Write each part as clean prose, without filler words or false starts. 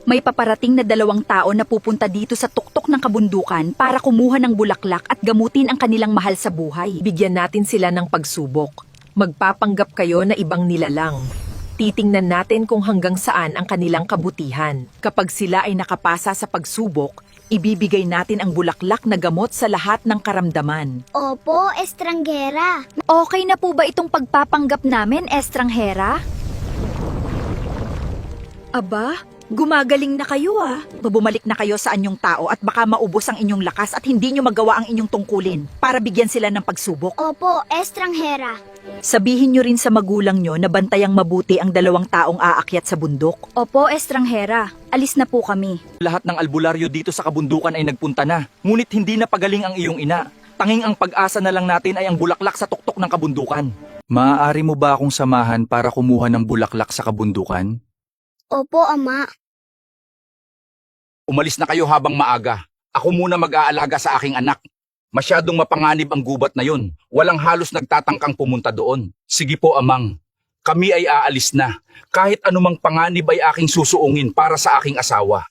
May paparating na 2 tao na pupunta dito sa tuktok ng kabundukan para kumuha ng bulaklak at gamutin ang kanilang mahal sa buhay. Bigyan natin sila ng pagsubok. Magpapanggap kayo na ibang nilalang. Titingnan natin kung hanggang saan ang kanilang kabutihan. Kapag sila ay nakapasa sa pagsubok, ibibigay natin ang bulaklak na gamot sa lahat ng karamdaman. Opo, estranghera. Okay na po ba itong pagpapanggap namin, estranghera? Aba, gumagaling na kayo ah. Bumalik na kayo sa anyong tao at baka maubos ang inyong lakas at hindi nyo magawa ang inyong tungkulin para bigyan sila ng pagsubok. Opo, estranghera. Sabihin nyo rin sa magulang nyo na bantayang mabuti ang 2 taong aakyat sa bundok. Opo, estranghera. Alis na po kami. Lahat ng albularyo dito sa kabundukan ay nagpunta na. Ngunit hindi na pagaling ang iyong ina. Tanging ang pag-asa na lang natin ay ang bulaklak sa tuktok ng kabundukan. Maaari mo ba akong samahan para kumuha ng bulaklak sa kabundukan? Opo, ama. Umalis na kayo habang maaga. Ako muna mag-aalaga sa aking anak. Masyadong mapanganib ang gubat na yun. Walang halos nagtatangkang pumunta doon. Sige po, amang. Kami ay aalis na. Kahit anumang panganib ay aking susuungin para sa aking asawa.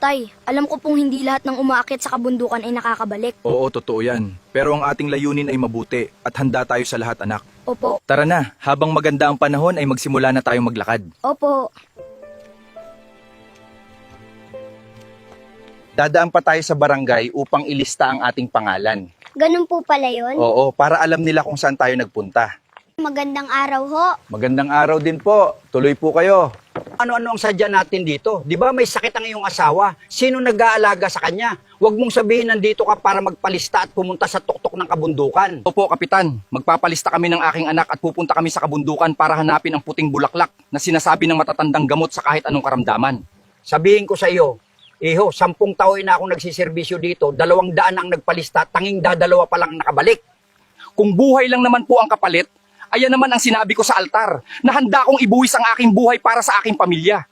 Tay, alam ko pong hindi lahat ng umaakyat sa kabundukan ay nakakabalik. Oo, totoo yan. Pero ang ating layunin ay mabuti at handa tayo sa lahat, anak. Opo. Tara na, habang maganda ang panahon ay magsimula na tayong maglakad. Opo. Dadaan pa tayo sa barangay upang ilista ang ating pangalan. Ganun po pala yun? Oo, para alam nila kung saan tayo nagpunta. Magandang araw ho. Magandang araw din po. Tuloy po kayo. Ano-ano ang sadya natin dito? Di ba may sakit ang iyong asawa? Sino nag-aalaga sa kanya? Huwag mong sabihin nandito ka para magpalista at pumunta sa tuktok ng kabundukan. Opo, Kapitan. Magpapalista kami ng aking anak at pupunta kami sa kabundukan para hanapin ang puting bulaklak na sinasabi ng matatandang gamot sa kahit anong karamdaman. Sabihin ko sa iyo, Iho, 10 taon na akong nagsiservisyo dito, 200 ang nagpalista, tanging 2 pa lang nakabalik. Kung buhay lang naman po ang kapalit, ayan naman ang sinabi ko sa altar, na handa kong ibuwis ang aking buhay para sa aking pamilya.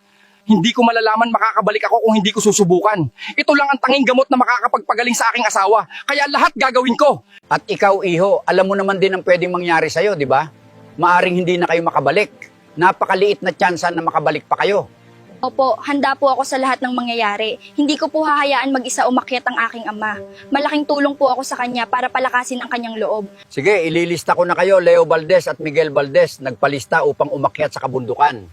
Hindi ko malalaman makakabalik ako kung hindi ko susubukan. Ito lang ang tanging gamot na makakapagpagaling sa aking asawa, kaya lahat gagawin ko. At ikaw, Iho, alam mo naman din ang pwedeng mangyari sa'yo, di ba? Maaring hindi na kayo makabalik. Napakaliit na tsansa na makabalik pa kayo. Opo, handa po ako sa lahat ng mangyayari. Hindi ko po hahayaan mag-isa umakyat ang aking ama. Malaking tulong po ako sa kanya para palakasin ang kanyang loob. Sige, ililista ko na kayo, Leo Valdez at Miguel Valdez, nagpalista upang umakyat sa kabundukan.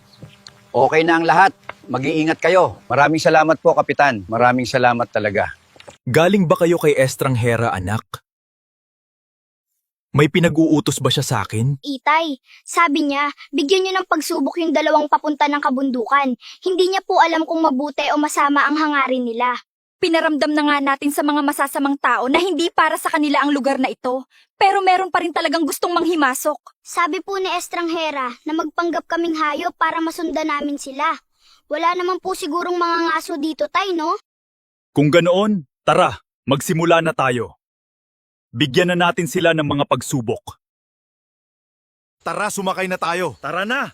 Okay na ang lahat. Mag-iingat kayo. Maraming salamat po, Kapitan. Maraming salamat talaga. Galing ba kayo kay estranghera, anak? May pinag-uutos ba siya sa akin? Itay, sabi niya, bigyan niyo ng pagsubok yung 2 papunta ng kabundukan. Hindi niya po alam kung mabuti o masama ang hangarin nila. Pinaramdam na nga natin sa mga masasamang tao na hindi para sa kanila ang lugar na ito. Pero meron pa rin talagang gustong manghimasok. Sabi po ni estranghera na magpanggap kaming hayop para masundan namin sila. Wala naman po sigurong mga ngaso dito, tay, no? Kung ganoon, tara, magsimula na tayo. Bigyan na natin sila ng mga pagsubok. Tara, sumakay na tayo. Tara na!